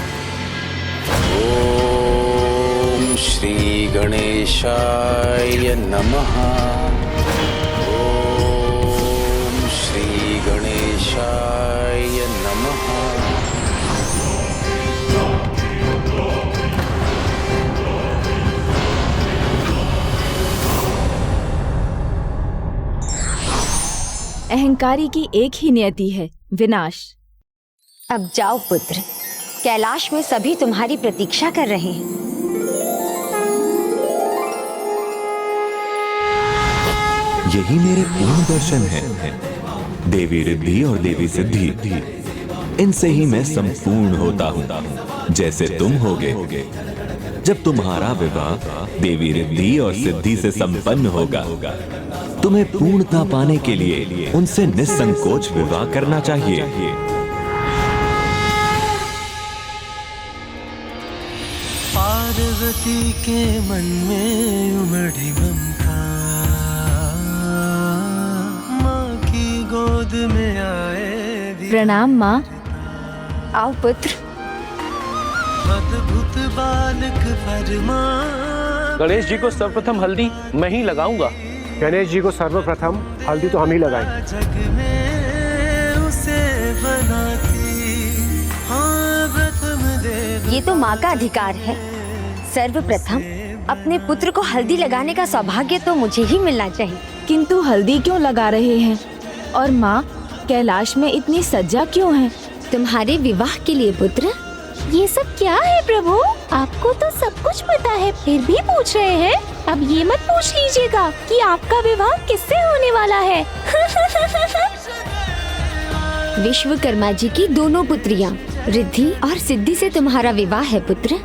H: ओम श्री गणेशाय नमः। ओम श्री गणेशाय नमः।
C: अहंकारी की एक ही नियति है, विनाश।
K: अब जाओ पुत्र, कैलाश में सभी तुम्हारी प्रतीक्षा कर रहे हैं।
P: यही मेरे पूर्ण दर्शन है, देवी रिद्धि और देवी सिद्धि। इनसे ही मैं संपूर्ण होता हूँ, जैसे तुम होगे। जब तुम्हारा विवाह देवी रिद्धि और सिद्धि से संपन्न होगा, तुम्हें पूर्णता पाने के लिए उनसे निसंकोच विवाह करना चाहिए।
R: पार्वती के मन में उमड़ी ममता, माँ की गोद में आए।
C: प्रणाम माँ।
K: आओ पुत्र।
R: अद्भुत बालक फरमान।
I: गणेश जी को सर्वप्रथम हल्दी मैं ही लगाऊंगा।
L: गणेश जी को सर्वप्रथम हल्दी तो हम ही लगाएंगे।
R: जग में उसे बनाती, हाँ प्रथम देव।
K: ये तो माँ का अधिकार है। सर्वप्रथम अपने पुत्र को हल्दी लगाने का सौभाग्य तो मुझे ही मिलना चाहिए।
C: किंतु हल्दी क्यों लगा रहे हैं? और माँ, कैलाश में इतनी सज्जा क्यों है?
K: तुम्हारे विवाह के लिए पुत्र।
Q: ये सब क्या है प्रभु? आपको तो सब कुछ पता है, फिर भी पूछ रहे हैं। अब ये मत पूछ लीजिएगा कि आपका विवाह किससे होने वाला है।
K: विश्वकर्मा जी की दोनों पुत्रियां रिद्धि और सिद्धि से तुम्हारा विवाह है पुत्र।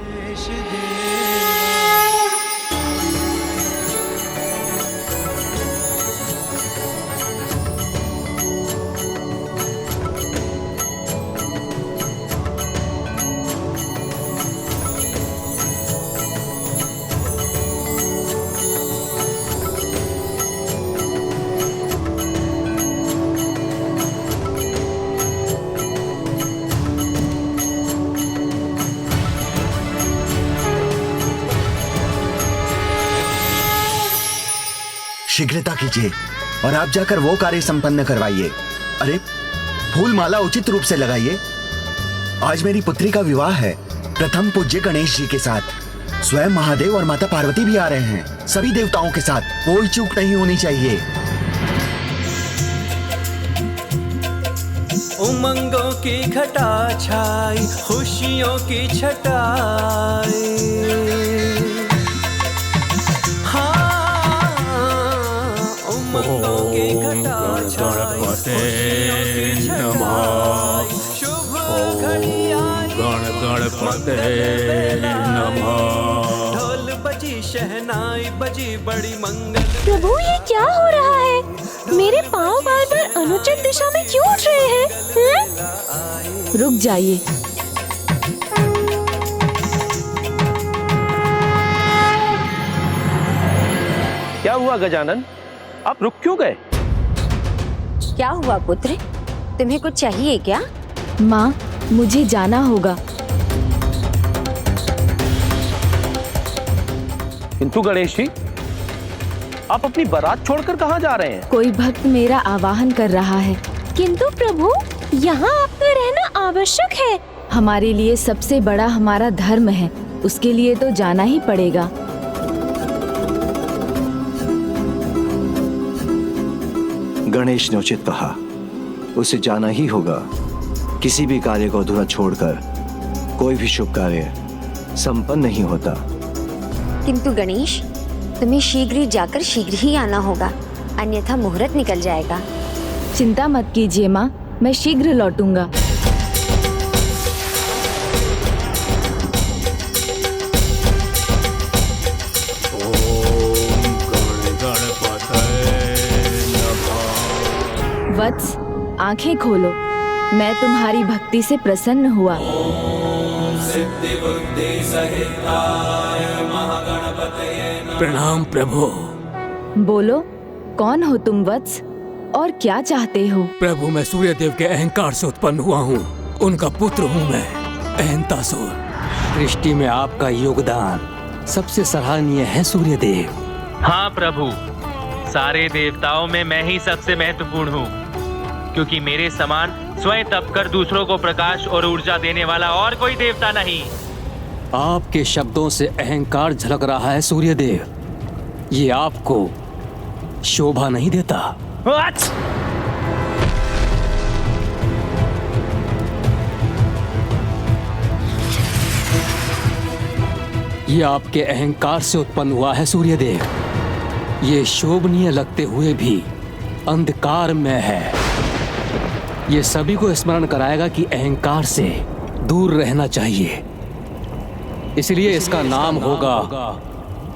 J: शीघ्रता कीजिए और आप जाकर वो कार्य संपन्न करवाइए। अरे फूल माला उचित रूप से लगाइए। आज मेरी पुत्री का विवाह है प्रथम पूज्य गणेश जी के साथ। स्वयं महादेव और माता पार्वती भी आ रहे हैं। सभी देवताओं के साथ कोई चूक नहीं होनी चाहिए।
R: उमंगों की घटा छाई, खुशियों की छटाई।
H: गणपते नमः।
R: ढोल बजी, शहनाई बजी, बड़ी मंगल।
Q: प्रभु ये क्या हो रहा है? मेरे पाँव बार बार अनुचित दिशा में क्यों उठ रहे हैं?
C: रुक जाइए।
I: क्या हुआ गजानन, आप रुक क्यों गए?
K: क्या हुआ पुत्र, तुम्हें कुछ चाहिए क्या?
C: माँ, मुझे जाना होगा।
I: किंतु गणेश जी, आप अपनी बारात छोड़कर कहाँ जा रहे हैं?
C: कोई भक्त मेरा आवाहन कर रहा है।
Q: किंतु प्रभु, यहाँ आपका रहना आवश्यक है।
C: हमारे लिए सबसे बड़ा हमारा धर्म है, उसके लिए तो जाना ही पड़ेगा।
E: गणेश ने उचित कहा, उसे जाना ही होगा। किसी भी कार्य को अधूरा छोड़कर कोई भी शुभ कार्य संपन्न नहीं होता।
K: किंतु गणेश, तुम्हें शीघ्र ही जाकर शीघ्र ही आना होगा, अन्यथा मुहूर्त निकल जाएगा।
C: चिंता मत कीजिए माँ, मैं शीघ्र लौटूंगा। वत्स, आंखें खोलो। मैं तुम्हारी भक्ति से प्रसन्न हुआ।
N: प्रणाम प्रभु।
C: बोलो, कौन हो तुम वत्स और क्या चाहते हो?
N: प्रभु, मैं सूर्यदेव के अहंकार से उत्पन्न हुआ हूँ। उनका पुत्र हूँ मैं, अहंतासुर। सृष्टि में आपका योगदान सबसे सराहनीय है सूर्यदेव।
S: हाँ प्रभु, सारे देवताओं में मैं ही सबसे महत्वपूर्ण हूँ, क्योंकि मेरे समान स्वयं तप कर दूसरों को प्रकाश और ऊर्जा देने वाला और कोई देवता नहीं।
N: आपके शब्दों से अहंकार झलक रहा है सूर्यदेव। ये आपको शोभा नहीं देता। ये आपके अहंकार से उत्पन्न हुआ है सूर्यदेव। ये शोभनीय लगते हुए भी अंधकार में है। ये सभी को स्मरण कराएगा कि अहंकार से दूर रहना चाहिए। इसलिए इसका नाम होगा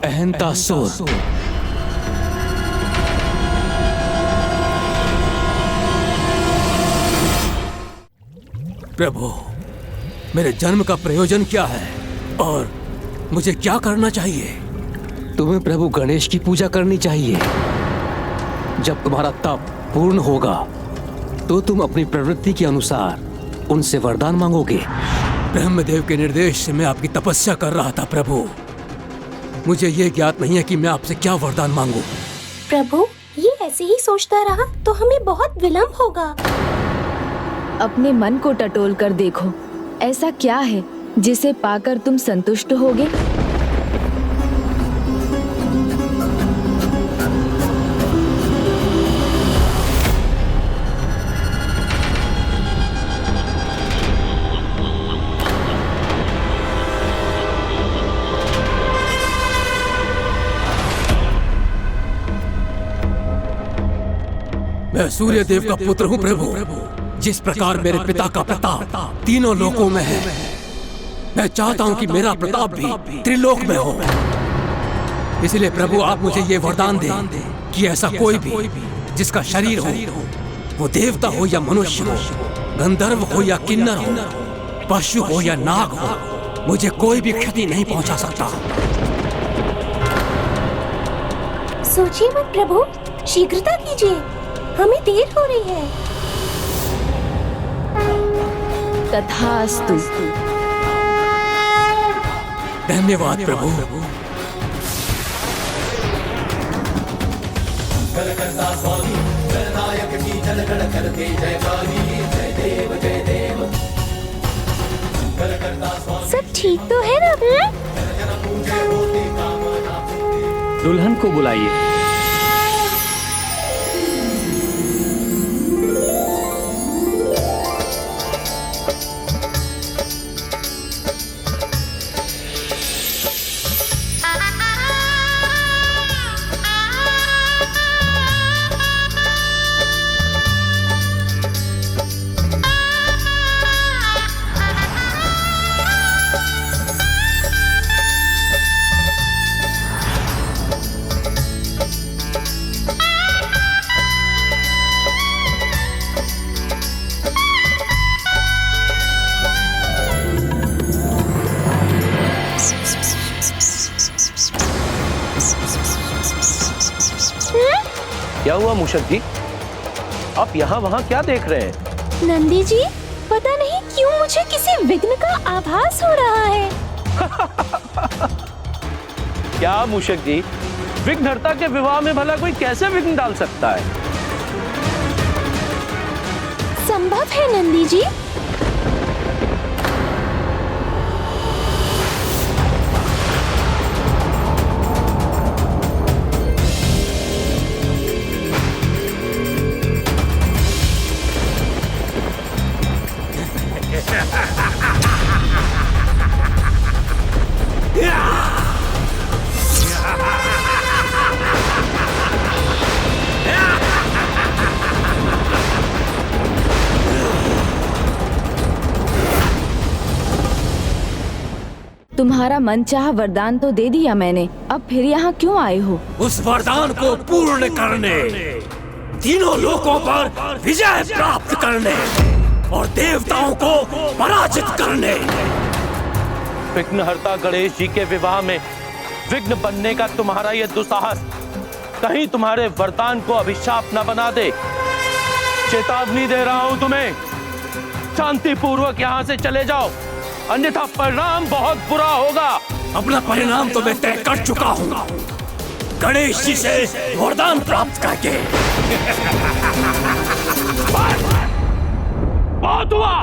N: अहंतासुर। प्रभु, मेरे जन्म का प्रयोजन क्या है और मुझे क्या करना चाहिए? तुम्हें प्रभु गणेश की पूजा करनी चाहिए। जब तुम्हारा तप पूर्ण होगा तो तुम अपनी प्रवृत्ति के अनुसार उनसे वरदान मांगोगे। ब्रह्मदेव के निर्देश से मैं आपकी तपस्या कर रहा था प्रभु। मुझे ये ज्ञात नहीं है कि मैं आपसे क्या वरदान मांगूं।
Q: प्रभु, ये ऐसे ही सोचता रहा तो हमें बहुत विलंब होगा।
C: अपने मन को टटोल कर देखो, ऐसा क्या है जिसे पाकर तुम संतुष्ट होगे?
N: मैं सूर्यदेव का पुत्र हूँ प्रभु। जिस प्रकार मेरे पिता का प्रताप तीनों लोकों में है, मैं चाहता हूँ कि मेरा प्रताप भी त्रिलोक में हो। इसलिए प्रभु, आप मुझे ये वरदान दें कि ऐसा कोई भी जिसका शरीर हो, वो देवता हो या मनुष्य हो, गंधर्व हो या किन्नर हो, पशु हो या नाग हो, मुझे कोई भी क्षति नहीं पहुंचा सकता।
Q: सोचिए मत प्रभु, शीघ्रता कीजिए, हमें देर हो रही है।
C: तथास्तु।
N: धन्यवाद प्रभु।
Q: सब ठीक तो है ना?
B: दुल्हन को बुलाइए।
E: क्या हुआ मूषक जी, आप यहाँ वहाँ क्या देख रहे हैं?
Q: नंदी जी, पता नहीं क्यों मुझे किसी विघ्न का आभास हो रहा है।
E: क्या मूषक जी, विघ्नहर्ता के विवाह में भला कोई कैसे विघ्न डाल सकता है?
Q: संभव है नंदी जी।
C: तुम्हारा मनचाहा वरदान तो दे दिया मैंने, अब फिर यहाँ क्यों आए हो?
N: उस वरदान को पूर्ण करने।
T: तीनों लोकों पर विजय प्राप्त करने और देवताओं को पराजित करने।
S: विघ्नहर्ता गणेश जी के विवाह में विघ्न बनने का तुम्हारा यह दुस्साहस कहीं तुम्हारे वरदान को अभिशाप न बना दे। चेतावनी दे रहा हूं तुम्हें, शांति पूर्वक यहाँ से चले जाओ, अन्यथा परिणाम बहुत बुरा होगा।
T: अपना परिणाम तो मैं तय कर चुका हूँ, गणेश जी से वरदान प्राप्त करके।
S: बहुत हुआ।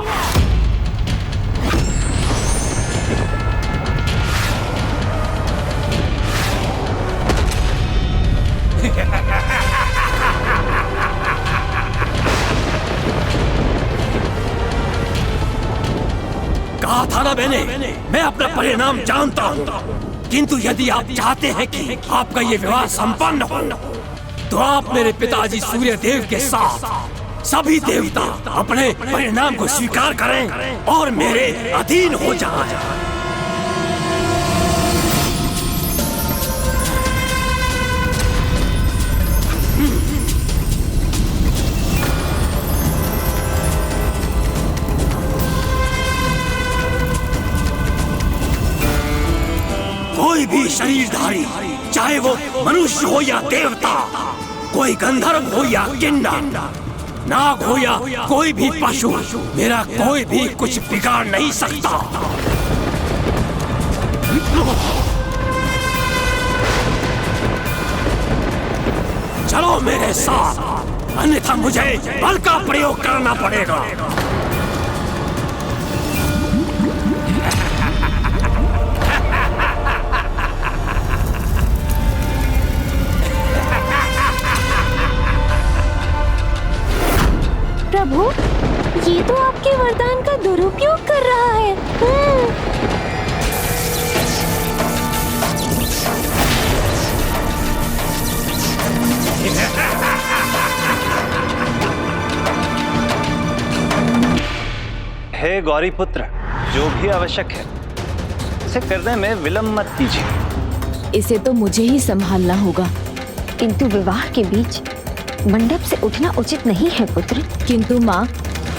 T: कहा था ना मैंने, मैं अपना परिणाम जानता हूँ, किंतु यदि आप चाहते हैं कि आपका ये विवाह संपन्न हो, तो आप मेरे पिताजी सूर्य देव के साथ सभी देवता अपने परिणाम को स्वीकार करें और मेरे अधीन हो जाएं। कोई भी शरीरधारी, चाहे वो मनुष्य हो या देवता, कोई गंधर्व हो या किन्नर, नाग हो या कोई भी पशु, मेरा कोई भी कुछ बिगाड़ नहीं सकता। चलो मेरे साथ, अन्यथा मुझे बल का प्रयोग करना पड़ेगा।
Q: प्रभु, ये तो आपके वरदान का दुरुपयोग कर रहा है।
B: हे गौरी पुत्र, जो भी आवश्यक है इसे करने में विलंब मत कीजिए।
C: इसे तो मुझे ही संभालना होगा।
K: किंतु विवाह के बीच मंडप से उठना उचित नहीं है पुत्र।
C: किंतु माँ,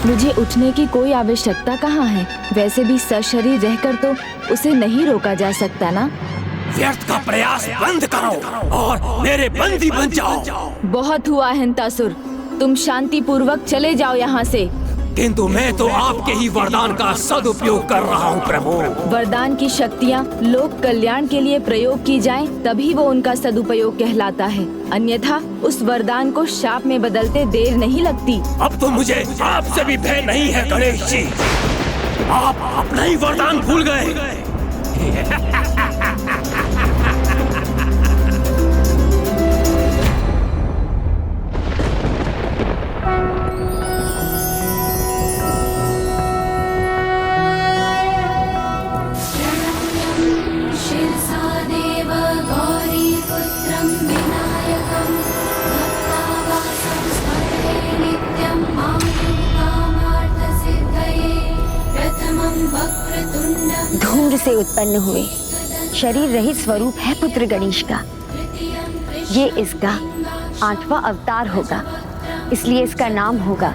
C: मुझे उठने की कोई आवश्यकता कहाँ है? वैसे भी सशरीर रहकर तो उसे नहीं रोका जा सकता ना।
T: व्यर्थ का प्रयास बंद करो और मेरे बंदी बन जाओ।
C: बहुत हुआ हिंतासुर, तुम शांति पूर्वक चले जाओ यहाँ से।
T: किंतु मैं तो आपके ही वरदान का सदुपयोग कर रहा हूँ प्रभु।
C: वरदान की शक्तियाँ लोक कल्याण के लिए प्रयोग की जाएं, तभी वो उनका सदुपयोग कहलाता है, अन्यथा उस वरदान को शाप में बदलते देर नहीं लगती।
T: अब तो मुझे आपसे भी भय नहीं है गणेश जी, आप अपना ही वरदान भूल गए।
K: धूम्र से उत्पन्न हुए शरीर रहित स्वरूप है पुत्र गणेश का। ये इसका 8वां अवतार होगा, इसलिए इसका नाम होगा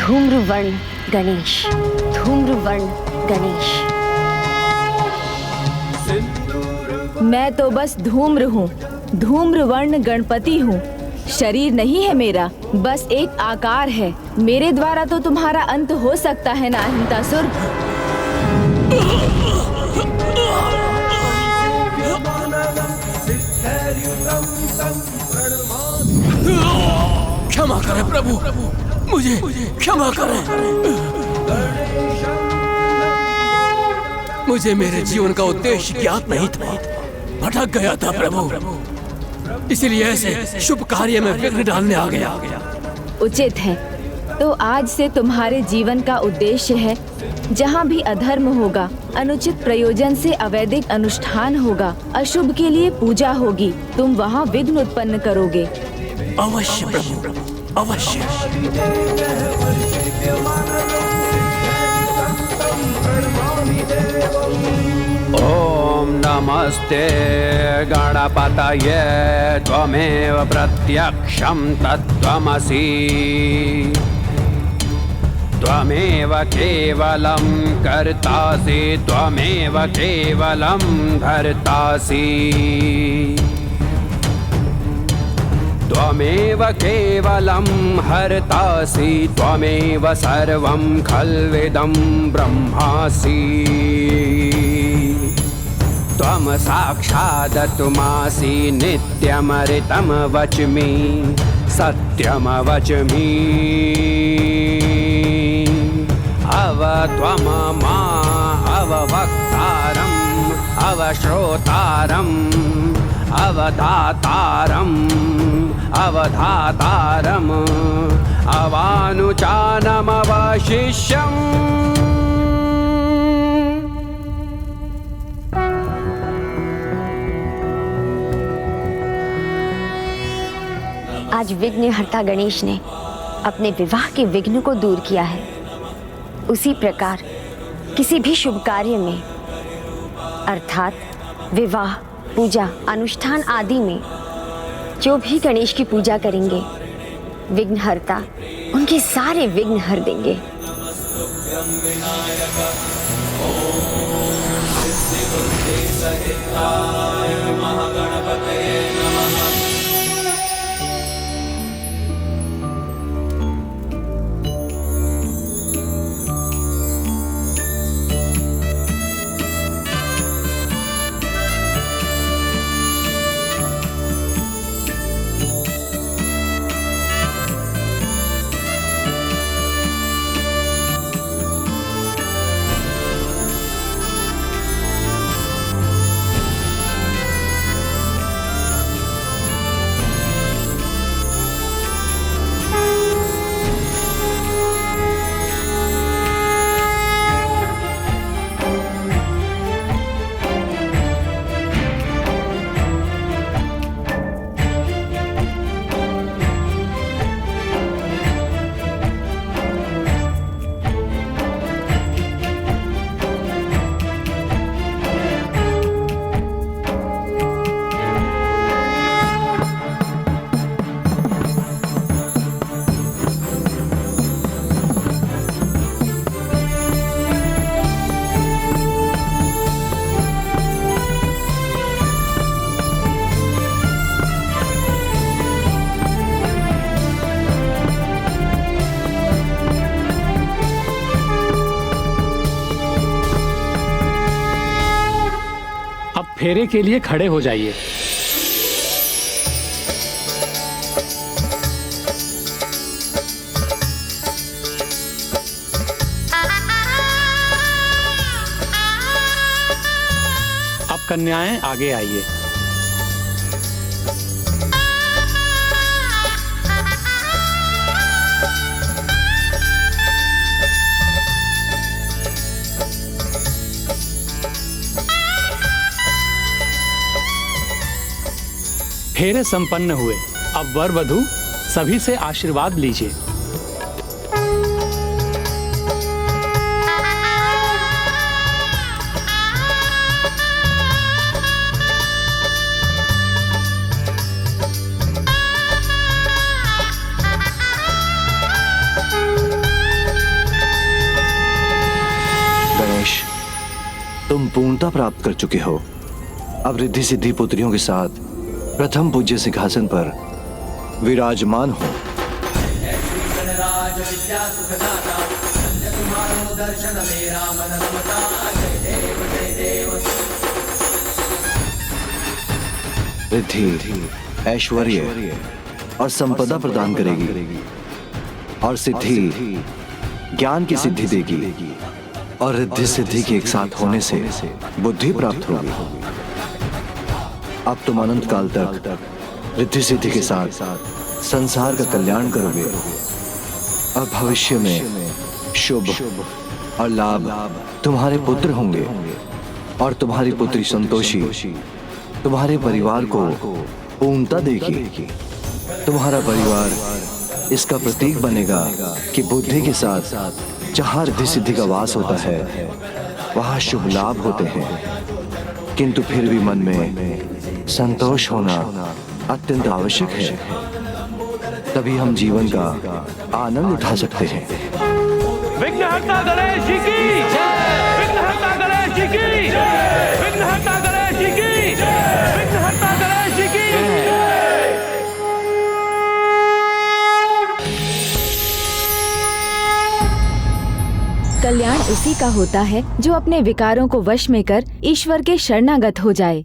K: धूम्रवर्ण गणेश। धूम्रवर्ण गणेश।
C: मैं तो बस धूम्र हूँ, धूम्रवर्ण गणपति हूँ। शरीर नहीं है मेरा, बस एक आकार है। मेरे द्वारा तो तुम्हारा अंत हो सकता है ना हिंतासुर?
T: क्षमा करें प्रभु, मुझे क्षमा करें। मुझे मेरे जीवन का उद्देश्य ज्ञात नहीं था, भटक गया था प्रभु, इसलिए ऐसे शुभ कार्य में विघ्न डालने आ गया।
C: उचित है, तो आज से तुम्हारे जीवन का उद्देश्य है, जहाँ भी अधर्म होगा, अनुचित प्रयोजन से अवैधिक अनुष्ठान होगा, अशुभ के लिए पूजा होगी, तुम वहाँ विघ्न उत्पन्न करोगे।
T: अवश्य प्रभु, अवश्य।
U: ओम नमस्ते गणपतये त्वमेव प्रत्यक्षं तत्त्वमसि त्वमेव केवलं कर्तासि त्वमेव केवलं भर्तासि त्वमेव केवलं हर्तासि त्वमेव सर्वं खल्विदं ब्रह्मासि त्वं साक्षादतुमासि नित्यमृतं वच्मि सत्यमवच्मि अव त्वं मा अववक्तारम् अवश्रोतारम् अवधातारम् अवधातारम् अवानुचानमवशिष्यम्।
K: आज विघ्नहर्ता गणेश ने अपने विवाह के विघ्न को दूर किया है। उसी प्रकार किसी भी शुभ कार्य में अर्थात विवाह, पूजा, अनुष्ठान आदि में जो भी गणेश की पूजा करेंगे, विघ्नहर्ता उनके सारे विघ्न हर देंगे।
N: फेरे के लिए खड़े हो जाइए। अब कन्याएं आगे आइए। फेरे संपन्न हुए। अब वर वधू सभी से आशीर्वाद लीजिए।
E: गणेश, तुम पूर्णता प्राप्त कर चुके हो। अब रिद्धि सिद्धि पुत्रियों के साथ प्रथम पूज्य सिंहासन पर विराजमान हो। रिद्धि ऐश्वर्य और संपदा प्रदान करेगी और सिद्धि ज्ञान की सिद्धि देगी और रिद्धि सिद्धि के एक साथ होने से बुद्धि प्राप्त होगी। अब तुम अनंत काल तक रिद्धि सिद्धि के साथ संसार का कल्याण करोगे और भविष्य में शुभ और लाभ तुम्हारे पुत्र होंगे और तुम्हारी पुत्री संतोषी तुम्हारे परिवार को पूर्णता देगी। तुम्हारा परिवार इसका प्रतीक बनेगा कि बुद्धि के साथ जहाँ रिद्धि सिद्धि का वास होता है वहाँ शुभ लाभ होते हैं। किंतु फिर भी मन में संतोष होना अत्यंत आवश्यक है, तभी हम जीवन का आनंद उठा सकते हैं।
S: विघ्नहर्ता गणेश जी की जय, विघ्नहर्ता गणेश जी की जय, विघ्नहर्ता गणेश जी की जय, विघ्नहर्ता गणेश जी की जय।
C: कल्याण उसी का होता है जो अपने विकारों को वश में कर ईश्वर के शरणागत हो जाए।